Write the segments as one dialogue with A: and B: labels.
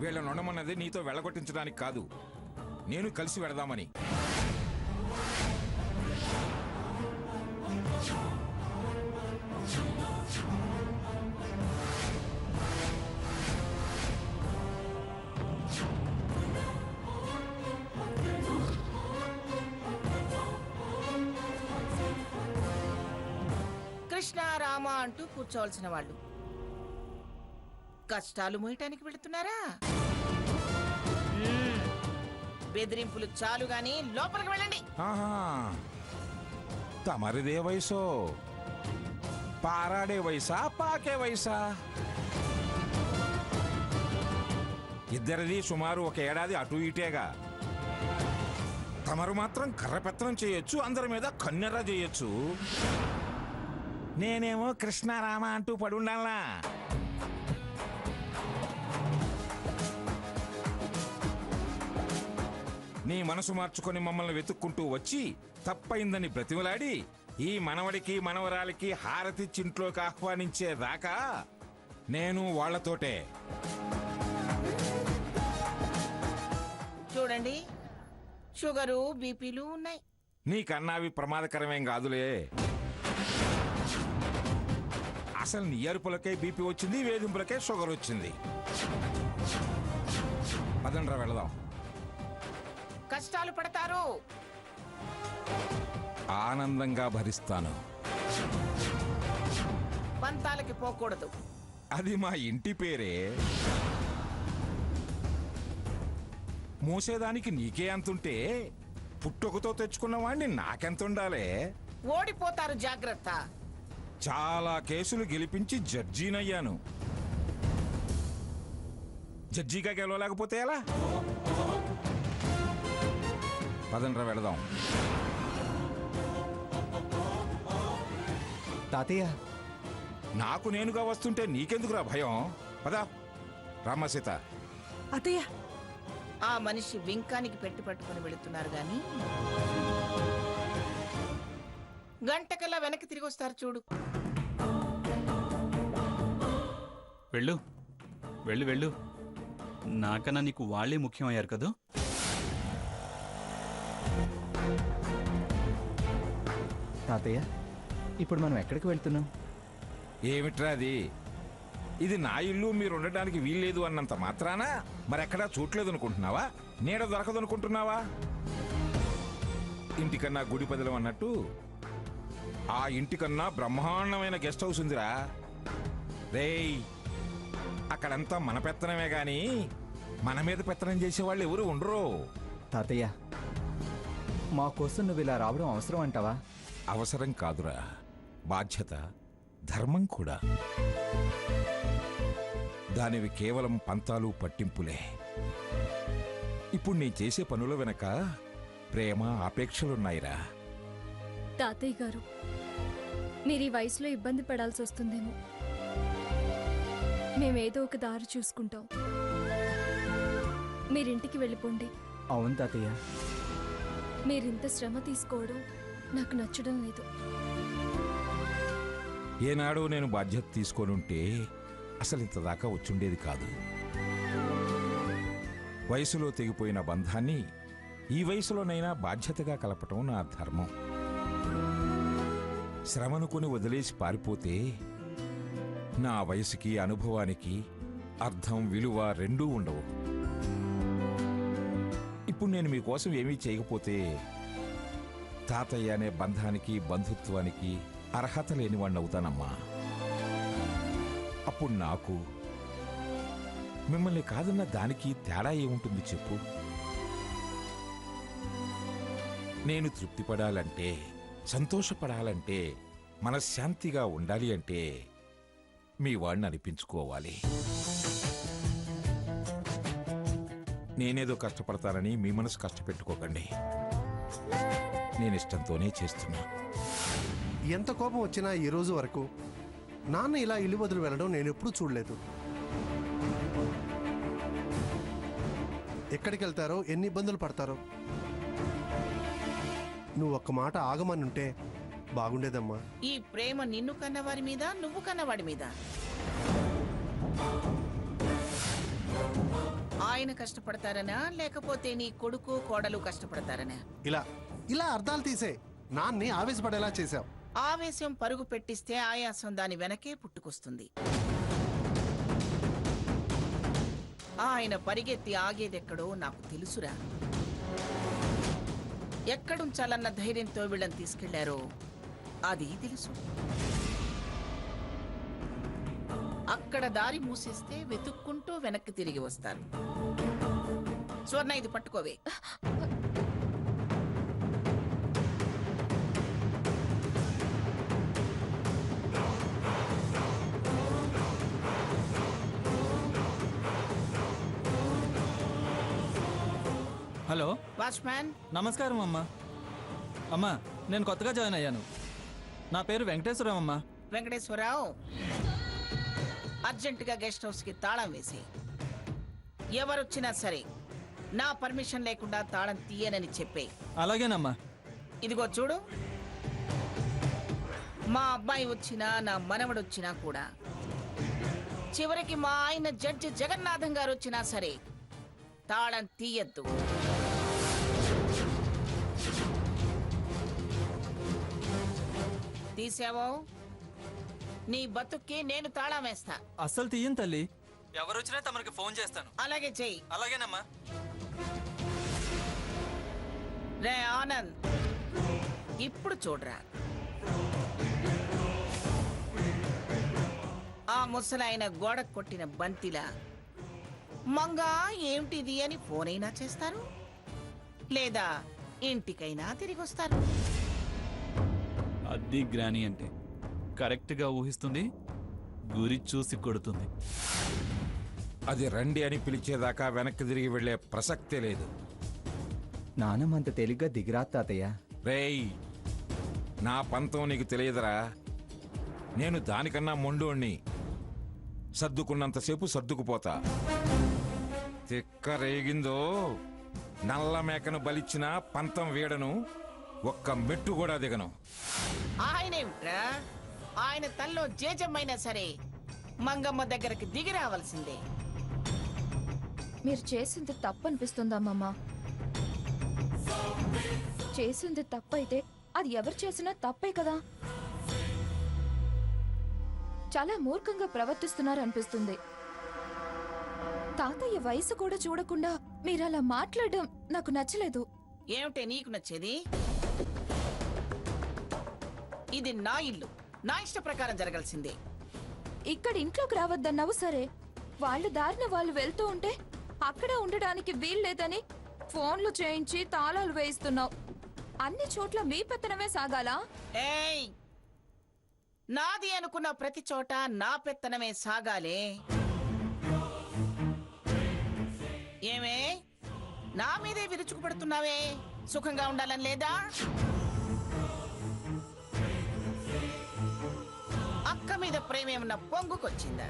A: వీళ్ళని ఉండమన్నది నీతో వెళ్ళగొట్టించడానికి కాదు, నేను కలిసి వెళదామని.
B: కృష్ణ రామ అంటూ కూర్చోవలసిన వాళ్ళు కష్టాలు మోయటానికి వెళుతున్నారా? బెదిరింపులు చాలు గాని లోపలికి వెళ్ళండి.
A: తమరిదే వయసో, పారాడే వయసా పాకే వయసా? ఇద్దరిది సుమారు ఒక ఏడాది అటు ఇటేగా. తమరు మాత్రం కర్రపెత్తనం చేయొచ్చు, అందరి మీద కన్నెర్ర చేయొచ్చు. నేనేమో కృష్ణారామ అంటూ పడుండాలా? నీ మనసు మార్చుకొని మమ్మల్ని వెతుక్కుంటూ వచ్చి తప్పైందని బ్రతిమలాడి ఈ మనవడికి మనవరాలికి హారతి చింట్లోకి ఆహ్వానించేదాకా నేను వాళ్లతోటే.
B: చూడండి, షుగరు బీపీలు ఉన్నాయి.
A: నీకన్నావి ప్రమాదకరమేం కాదులే. అసలు నీ అరుపులకే బీపీ వచ్చింది, వేధింపులకే షుగర్ వచ్చింది. పదండ్రా వెళదాం.
B: కష్టాలు పడతారు,
A: ఆనందంగా భరిస్తాను.
B: పంతాలకి పోకూడదు.
A: అది మా ఇంటి పేరే. మోసేదానికి నీకే అంతుంటే పుట్టుకతో తెచ్చుకున్న వాణ్ణి నాకెంతుండాలే?
B: ఓడిపోతారు, జాగ్రత్త.
A: చాలా కేసులు గెలిపించి జడ్జీనయ్యాను. జడ్జిగా గెలవలేకపోతే ఎలా? పదండ్రా వెళదాం.
C: తాతయ్య,
A: నాకు నేనుగా వస్తుంటే నీకెందుకురా భయం? పదా రామ సీత.
D: అత్తయ్య,
B: ఆ మనిషి వింకానికి పెట్టి పట్టుకుని వెళుతున్నారు గాని గంటకల్లా వెనక్కి తిరిగి వస్తారు చూడు.
E: వెళ్ళు వెళ్ళు వెళ్ళు. నాకన్నా నీకు వాళ్ళే ముఖ్యమయ్యారు కదూ.
C: తాతయ్య, ఇప్పుడు మనం ఎక్కడికి వెళ్తున్నాం?
A: ఏమిట్రా అది? ఇది నా ఇల్లు, మీరు ఉండటానికి వీల్లేదు అన్నంత మాత్రాన మరెక్కడా చూడలేదు అనుకుంటున్నావా? నీడ దొరకదు అనుకుంటున్నావా? ఇంటికన్నా గుడి పదలం అన్నట్టు ఆ ఇంటికన్నా బ్రహ్మాండమైన గెస్ట్ హౌస్ ఉందిరా. రేయ్, అక్కడంతా మన పెత్తనమే గాని మన మీద పెత్తనం చేసేవాళ్ళు ఎవరు ఉండరు.
C: తాతయ్య, మా కోసం నువ్వు ఇలా రావడం అవసరం అంటావా?
A: అవసరం కాదురా, బాధ్యత, ధర్మం కూడా. దానివి కేవలం పంతాలు పట్టింపులే. ఇప్పుడు నేను చేసే పనుల వెనక ప్రేమ, ఆపేక్షలున్నాయిరా.
F: తాతయ్య గారు, మీరు ఈ వయసులో ఇబ్బంది పడాల్సి వస్తుందేమో. మేమేదో ఒక దారి చూసుకుంటాం. మీరింటికి వెళ్ళిపోండి.
C: అవును తాతయ్య.
F: మీరింత శ్రమ తీసుకోవడం నాకు నచ్చడం లేదు.
A: ఏనాడో నేను బాధ్యత తీసుకోనుంటే అసలు ఇంత దాకా వచ్చుండేది కాదు. వయసులో తెగిపోయిన బంధాన్ని ఈ వయసులోనైనా బాధ్యతగా కలపటం నా ధర్మం. శ్రమనుకుని వదిలేసి పారిపోతే నా వయసుకి, అనుభవానికి అర్థం, విలువ రెండూ ఉండవు. ఇప్పుడు నేను మీకోసం ఏమీ చేయకపోతే తాతయ్య అనే బంధానికి, బంధుత్వానికి అర్హత లేనివాణ్ణి అవుతానమ్మా. అప్పుడు నాకు మిమ్మల్ని కాదన్న దానికి తేడా ఏముంటుంది చెప్పు? నేను తృప్తిపడాలంటే, సంతోషపడాలంటే, మనశ్శాంతిగా ఉండాలి అంటే మీ వాడిని అనిపించుకోవాలి. నేనేదో కష్టపడతానని మీ మనసు కష్టపెట్టుకోకండి. నేనిష్టంతోనే చేస్తున్నా.
G: ఎంత కోపం వచ్చినా ఈ రోజు వరకు నాన్న ఇలా ఇల్లు వదిలి వెళ్ళడం నేను ఎప్పుడూ చూడలేదు. ఎక్కడికి వెళ్తారో, ఎన్ని ఇబ్బందులు పడతారో. నువ్వు ఒక్క మాట ఆగమనుంటే బాగుండేదమ్మా.
B: ఈ ప్రేమ నిన్ను కన్నవారి మీద, నువ్వు కన్నవాడి మీద. ఆయన కష్టపడతారనా లేకపోతే నీ కొడుకు కోడలు కష్టపడతారనా?
G: ఇలా ఇలా అర్థాలు తీసే నాన్ని ఆవేశపడేలా చేశావు.
B: ఆవేశం పరుగు పెట్టిస్తే ఆయాసం దాని వెనకే పుట్టుకొస్తుంది. ఆయన పరిగెత్తి ఆగేదెక్కడో నాకు తెలుసురా. ఎక్కడుంచాలన్న ధైర్యంతో వీళ్ళని తీసుకెళ్లారో అది తెలుసు. అక్కడ దారి మూసేస్తే వెతుక్కుంటూ వెనక్కి తిరిగి వస్తారు. స్వర్ణ, ఇది పట్టుకోవే.
D: హలో,
B: వాచ్మ్యాన్,
D: నమస్కారం అమ్మా. అమ్మా, నేను కొత్తగా జాయిన్ అయ్యాను. నా పేరు వెంకటేశ్వరం అమ్మా.
B: వెంకటేశ్వరరావు, అర్జెంటుగా గెస్ట్ హౌస్ కి తాళం వేసి, ఎవరొచ్చినా సరే నా పర్మిషన్ లేకుండా తాళం తీయనని చెప్పే.
D: అలాగేనమ్మా.
B: ఇదిగో చూడు, మా అబ్బాయి వచ్చినా నా మనవడు వచ్చినా కూడా, చివరికి మా ఆయన జడ్జి జగన్నాథం గారు వచ్చినా సరే తాళం తీయద్దు. తీసావో నీ బతుక్కి నేను తాళం వేస్తా.
D: అస్సలు తీయను తల్లి. ఎవరు వచ్చినా తమరికి ఫోన్ చేస్తాను.
B: అలాగే చెయ్యి.
D: అలాగేనమ్మా.
B: రే ఆనంద్, ఇప్పుడు చూడరా, ఆ ముసలాయన గోడ కొట్టిన బంతిలా మంగా ఏమిటిది అని ఫోన్ అయినా చేస్తారు, లేదా ఇంటికైనా తిరిగి వస్తారు.
E: అది గ్రాని అంటే కరెక్ట్గా ఊహిస్తుంది, గురి చూసి కొడుతుంది.
A: అది రండి అని పిలిచేదాకా వెనక్కి తిరిగి వెళ్ళే ప్రసక్తే లేదు.
C: నానమ్మంత తేలిగ్గా దిగిరా తాతయ్య.
A: రేయ్, నా పంతం నీకు తెలియదురా. నేను దానికన్నా మొండోణ్ణి. సర్దుకున్నంతసేపు సర్దుకుపోతా. తిక్క రేగిందో నల్ల మేకను బలిచ్చిన పంతం వీడను, ఒక్క మెట్టు కూడా దిగను.
B: ఆయనేమిట్రా, ఆయన తల్లో జేజమ్మైనా సరే మంగమ్మ దగ్గరకు దిగి రావాల్సిందే.
F: మీరు చేసింది తప్పు అనిపిస్తుందమ్మమ్మ. చేసింది తప్పైతే అది ఎవరు చేసినా తప్పే కదా. చాలా మూర్ఖంగా ప్రవర్తిస్తున్నారు అనిపిస్తుంది. తాతయ్య వయసు కూడా చూడకుండా మీరు అలా మాట్లాడడం నాకు నచ్చలేదు.
B: ఏమిటే నీకు నచ్చేది? ఇది నా ఇల్లు, నా ఇష్ట ప్రకారం జరగాల్సిందే.
F: ఇక్కడ ఇంట్లోకి రావద్దన్నావు సరే, వాళ్ళ దారిన వాళ్ళు వెళ్తూ ఉంటే అక్కడ ఉండడానికి వీల్లేదని ఫోన్లు చేయించి తాళాలు వేయిస్తున్నావు. అన్ని చోట్ల మీ పెత్తనమే సాగాలా?
B: ఏయ్, నాది అనుకున్న ప్రతి చోట నా పెత్తనమే సాగాలే. ఏమే, నా మీదే విరుచుకుపడుతున్నావే? సుఖంగా ఉండాలని లేదా? అక్క మీద ప్రేమ ఏమన్నా పొంగుకొచ్చిందా?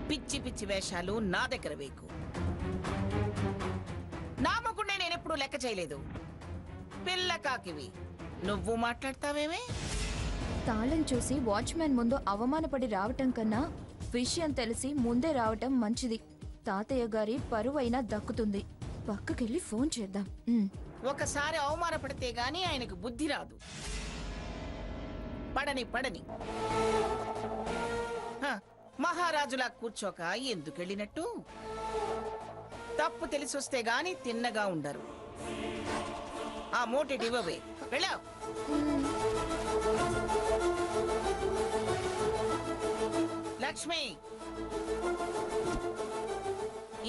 B: పిచ్చి పిచ్చి వేషాలు నా దగ్గర వేకు. నా మొగుడే నేనెప్పుడు లెక్క చేయలేదు. పిల్ల కాకివి నువ్వు మాట్లాడతావేమే?
F: తాళం చూసి వాచ్మ్యాన్ ముందు అవమానపడి రావటం కన్నా విషయం తెలిసి ముందే రావటం మంచిది. తాతయ్య గారి పరువైనా దక్కుతుంది. పక్కకెళ్ళి ఫోన్ చేద్దాం.
B: ఒకసారి అవమానపడితే గాని ఆయనకు బుద్ధి రాదు. పడని పడని హ, మహారాజులా కూర్చోక ఎందుకెళ్ళినట్టు? తప్పు తెలిసొస్తే గాని తిన్నగా ఉండరు. ఆ మోటెటి ఇవ్వవే, వెళ్ళావు. లక్ష్మి,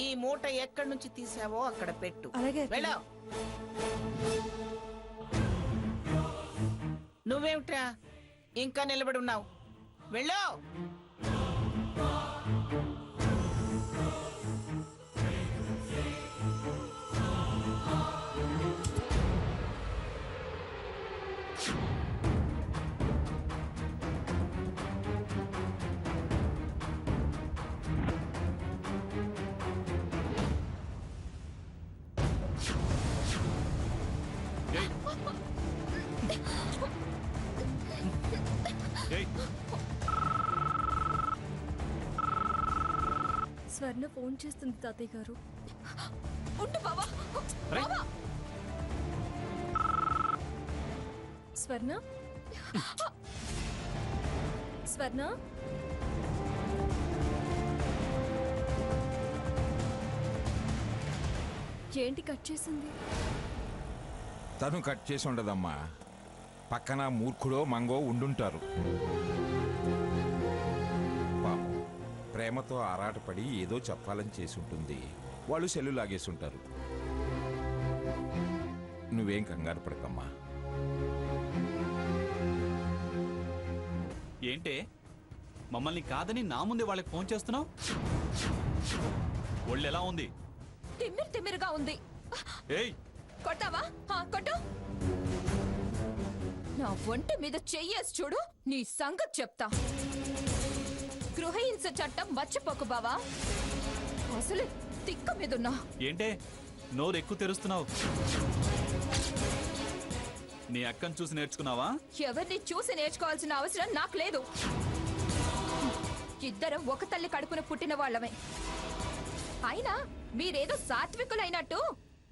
B: ఈ మూట ఎక్కడి నుంచి తీసావో అక్కడ పెట్టు. వెళ్ళావు. నువ్వేమిట్రా ఇంకా నిలబడి ఉన్నావు? వెళ్ళావు.
H: స్వర్ణ ఫోన్ చేస్తుంది తాతయ్య గారు.
F: ఉండు బావా.
E: అరే!
F: బావా.
H: స్వర్ణ స్వర్ణ ఏంటి కట్ చేసింది?
A: తను కట్ చేసి ఉండదమ్మా, పక్కన మూర్ఖుడో మంగో ఉండుంటారు. పాపం ప్రేమతో ఆరాటపడి ఏదో చెప్పాలని చేసి ఉంటుంది. వాళ్ళు సెల్లు లాగేసి ఉంటారు. నువ్వేం కంగారు పడకమ్మా.
E: ఏంటే మమ్మల్ని కాదని నా ముందే వాళ్ళకి ఫోన్ చేస్తున్నావు? ఒళ్ళు ఎలా ఉంది?
F: తిమ్మిరిగా ఉంది.
E: ఏయ్
F: కొట్టావా? కొట్టు. నా ఒంటి మీద చెయ్యేసి చూడు, నీ సంగతి చెప్తా. గృహహింస చట్టం మర్చిపోకు బావా. అసలు తిక్క మీదున్నా.
E: ఏంటే నోరు ఎక్కువ తెరుస్తున్నావు? నీ అక్కను చూసి నేర్చుకున్నావా?
F: ఎవరిని చూసి నేర్చుకోవాల్సిన అవసరం నాకు లేదు. ఇద్దరం ఒక తల్లి కడుపున పుట్టిన వాళ్ళమే. అయినా మీరేదో సాత్వికులైనట్టు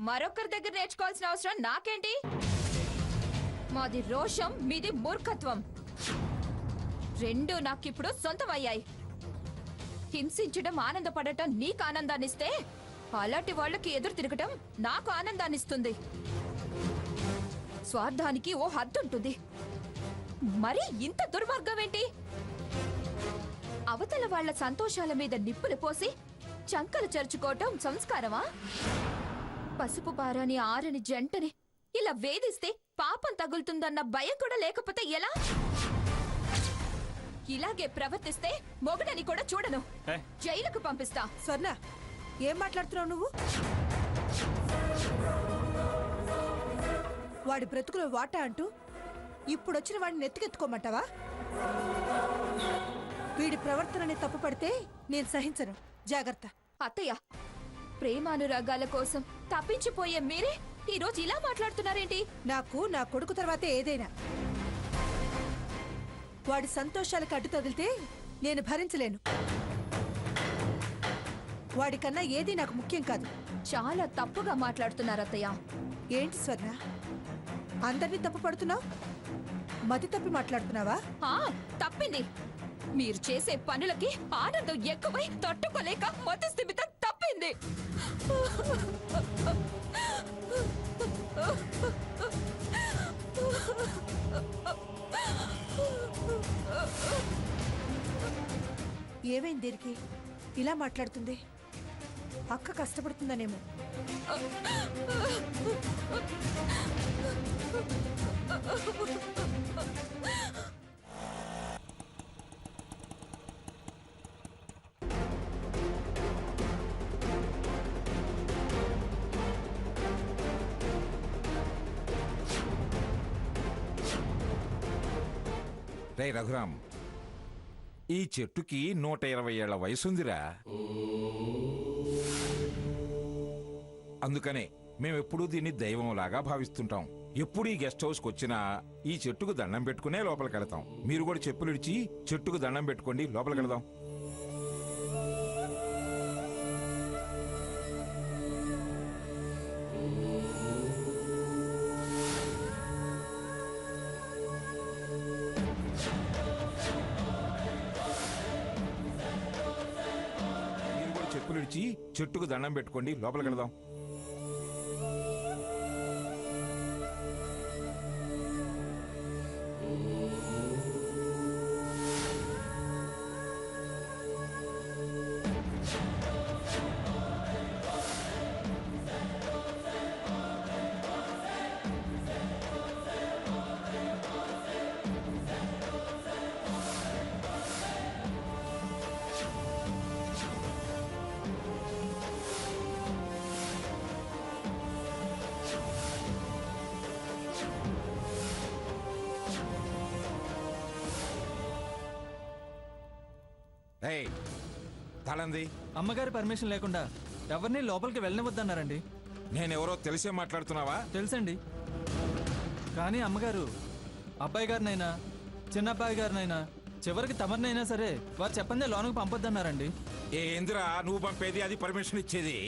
F: మరొకరి దగ్గర నేర్చుకోవాల్సిన అవసరం నాకేంటి? మాది రోషం, మీది మూర్ఖత్వం. రెండు నాకిప్పుడు సొంతమయ్యాయి. హింసించడం ఆనందపడటం నీకు ఆనందాన్నిస్తే, అలాంటి వాళ్ళకి ఎదురు తిరగటం నాకు ఆనందాన్నిస్తుంది. స్వార్థానికి ఓ హద్దుంటుంది. మరి ఇంత దుర్మార్గం ఏంటి? అవతల వాళ్ళ సంతోషాల మీద నిప్పులు పోసి చంకలు చరుచుకోవటం సంస్కారమా? పసుపు పారాని ఆరని జంటని ఇలా వేధిస్తే పాపం తగులుతుందన్న భయం కూడా లేకపోతే ఎలా? ఇలాగే ప్రవర్తిస్తే మొగడని కూడా చూడను,
E: ఏ?
F: జైలుకు పంపిస్తా.
I: స్వర్ణ, ఏం మాట్లాడుతున్నావు నువ్వు? వాడి బ్రతుకులో వాటా అంటూ ఇప్పుడొచ్చిన వాడిని నెత్తికెత్తుకోమంటావా? వీడి ప్రవర్తనని తప్పుపడితే నేను సహించను. జాగ్రత్త.
F: అత్తయ్య, ప్రేమానురాగాల కోసం తప్పించిపోయే మీరే ఈ రోజు ఇలా మాట్లాడుతున్నారేంటి?
I: నాకు నా కొడుకు తర్వాతే ఏదైనా. వాడి సంతోషాలకు అడ్డు తగిలితే నేను భరించలేను. వాడికన్నా ఏది నాకు ముఖ్యం కాదు.
F: చాలా తప్పుగా మాట్లాడుతున్నారు అత్తయ్య.
I: ఏంటి స్వర్ణ, అందరినీ తప్పు పడుతున్నావు? మతి తప్పి మాట్లాడుతున్నావా?
F: తప్పింది. మీరు చేసే పనులకి ఆనందం ఎక్కువై తట్టుకోలేక మతి స్థిమితం తప్పింది.
I: ఏమైంది దీనికి ఇలా మాట్లాడుతుంది? అక్క కష్టపడుతుందనేమో.
A: రే రఘురాం, ఈ చెట్టుకి 120 ఏళ్ల వయసుందిరా. అందుకనే మేమెప్పుడూ దీన్ని దైవంలాగా భావిస్తుంటాం. ఎప్పుడు ఈ గెస్ట్ హౌస్కి వచ్చినా ఈ చెట్టుకు దండం పెట్టుకునే లోపలికి వెళతాం. మీరు కూడా చెప్పులు ఇడిచి చెట్టుకు దండం పెట్టుకోండి, లోపలికి వెళదాం. మీరు కూడా చెప్పులు ఇడిచి చెట్టుకు దండం పెట్టుకోండి, లోపలికి వెళదాం. ఏయ్, తాళంది.
D: అమ్మగారి పర్మిషన్ లేకుండా ఎవరిని లోపలికి వెళ్ళనివద్దన్నారండి.
A: నేనెవరో తెలిసే మాట్లాడుతున్నావా?
D: తెలుసండి, కానీ అమ్మగారు అబ్బాయి గారినైనా చిన్నబ్బాయి గారినైనా చివరికి తమరినైనా సరే వారు చెప్పందే లోనకు పంపొద్దన్నారండి.
A: ఏందిరా నువ్వు పంపేది, అది పర్మిషన్ ఇచ్చేది?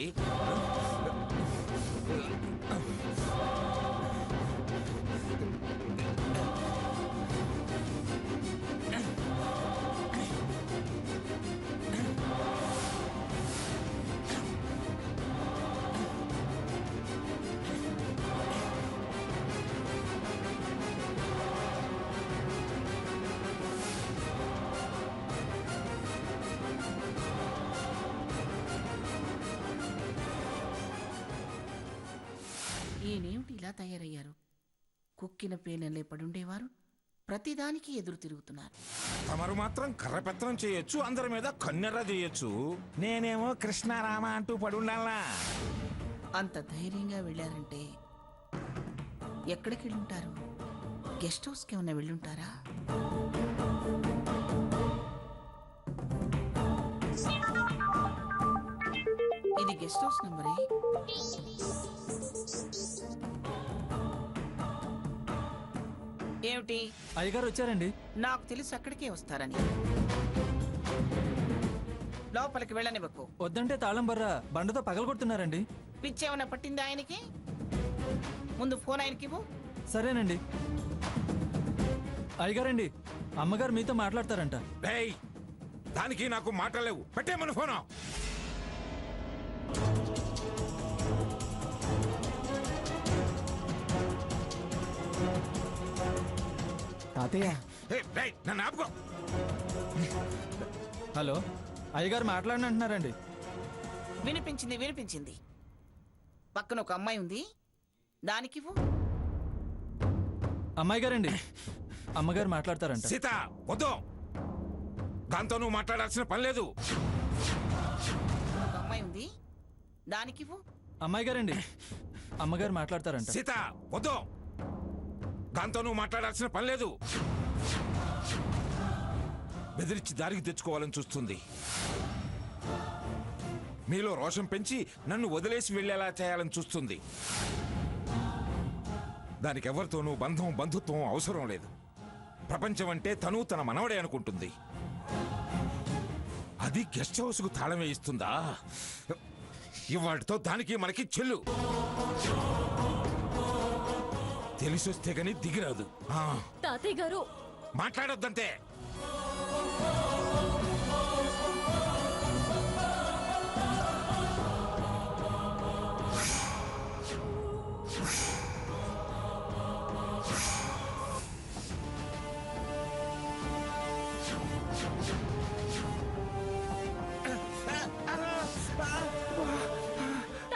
B: ఈయనేమిటి ఇలా తయారయ్యారు? కుక్కిన పేనెల్లే పడుండేవారు ప్రతిదానికి ఎదురు తిరుగుతున్నారు.
A: తమరు మాత్రం కర్రపెత్తనం చేయొచ్చు, అందరి మీద కన్నెర్ర చేయొచ్చు. నేనేమో కృష్ణారామ అంటూ పడుండాలా?
B: అంత ధైర్యంగా వెళ్ళారంటే ఎక్కడికి వెళ్ళుంటారు? గెస్ట్ హౌస్కి ఏమన్నా వెళ్ళుంటారా? ఇది గెస్ట్ హౌస్ నంబరే. ఏమిటి?
D: అయ్యగారు వచ్చారండి.
B: నాకు తెలిసి అక్కడికే వస్తారని. లోపలికి వెళ్ళనివ్వకు.
D: వద్దంటే తాళం బర్ర బండతో పగలగొడుతున్నారండి.
B: పిచ్చేమన్నా పట్టిందా ఆయనకి? ముందు ఫోన్ ఆయనకి ఇవ్వు.
D: సరేనండి. అయ్యగారండి, అమ్మగారు మీతో మాట్లాడతారంట.
A: డేయ్, దానికి నాకు మాటలేవు. పెట్టేమను ఫోను.
C: తాతయ్య,
A: నన్ను ఆపుకో.
D: హలో, అయ్యగారు మాట్లాడని అంటున్నారండి.
B: వినిపించింది వినిపించింది. పక్కన ఒక అమ్మాయి ఉంది, దానికి ఇవ్వు.
D: అమ్మాయి గారండి, అమ్మగారు మాట్లాడతారంట.
A: సీత, వద్దు. దాంతో నువ్వు మాట్లాడాల్సిన పని లేదు.
B: ఒక అమ్మాయి ఉంది, దానికి ఇవ్వు.
D: అమ్మాయి గారండి, అమ్మగారు మాట్లాడతారంట.
A: సీత, వద్దు. దాంతో నువ్వు మాట్లాడాల్సిన పని లేదు. బెదిరించి దారికి తెచ్చుకోవాలని చూస్తుంది. మీలో రోషం పెంచి నన్ను వదిలేసి వెళ్ళేలా చేయాలని చూస్తుంది. దానికి ఎవరితోనూ బంధం బంధుత్వం అవసరం లేదు. ప్రపంచం అంటే తను తన మనవడే అనుకుంటుంది. అది గెస్ట్ హౌస్కు తాళం వేయిస్తుందా? ఇవాటితో దానికి మనకి చెల్లు. తెలిసొస్తే గాని దిగిరాదు.
H: తాతయ్య గారు
A: మాట్లాడొద్దంతే.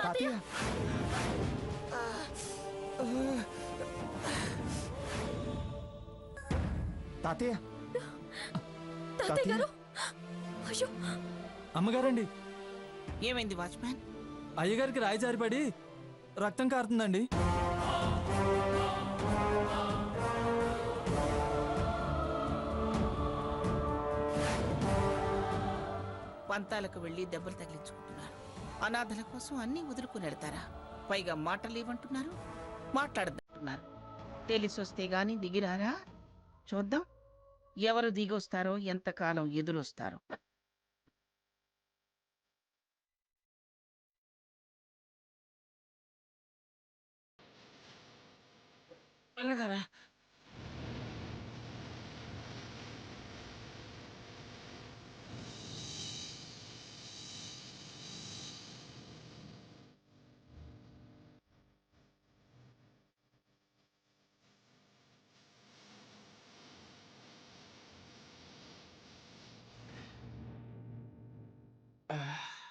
H: తాతయ్య
C: తాతయ్య,
H: తాతయ్య గారు అయ్యో
D: అమ్మగారండి,
B: ఏమైంది వాచ్మ్యాన్?
D: అయ్యగారికి రాయి జారిపడి రక్తం కారుతుందండి.
B: పంతాలకు వెళ్ళి దెబ్బలు తగిలించుకుంటున్నారు. అనాథల కోసం అన్నీ వదులుకుని వెళ్తారా? పైగా మాటలు ఏమంటున్నారు, మాట్లాడద్దంటున్నారు. తెలిసొస్తే గాని దిగిరారా? చూద్దాం ఎవరు దిగొస్తారో, ఎంతకాలం ఎదురొస్తారో.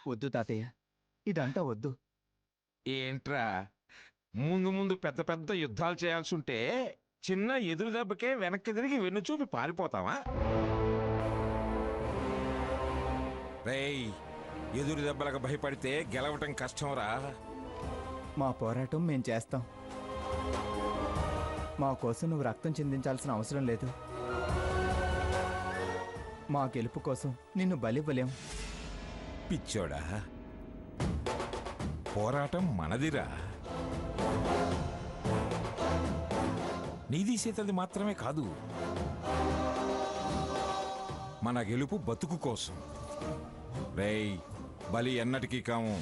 C: వద్దు తాతయ్య, ఇదంతా వద్దు.
A: ఏంట్రా, ముందు ముందు పెద్ద పెద్ద యుద్ధాలు చేయాల్సి ఉంటే చిన్న ఎదురు దెబ్బకే వెనక్కి తిరిగి వెన్ను చూపి పారిపోతావా? రేయ్, ఎదురు దెబ్బలకు భయపడితే గెలవటం కష్టంరా.
C: మా పోరాటం మేం చేస్తాం. మా కోసం నువ్వు రక్తం చిందించాల్సిన అవసరం లేదు. మా గెలుపు కోసం నిన్ను బలివ్వలేం.
A: పిచ్చోడా, పోరాటం మనదిరా. నీది సీతది మాత్రమే కాదు, మన గెలుపు బతుకు కోసం. రేయ్, బలి ఎన్నటికీ కాము.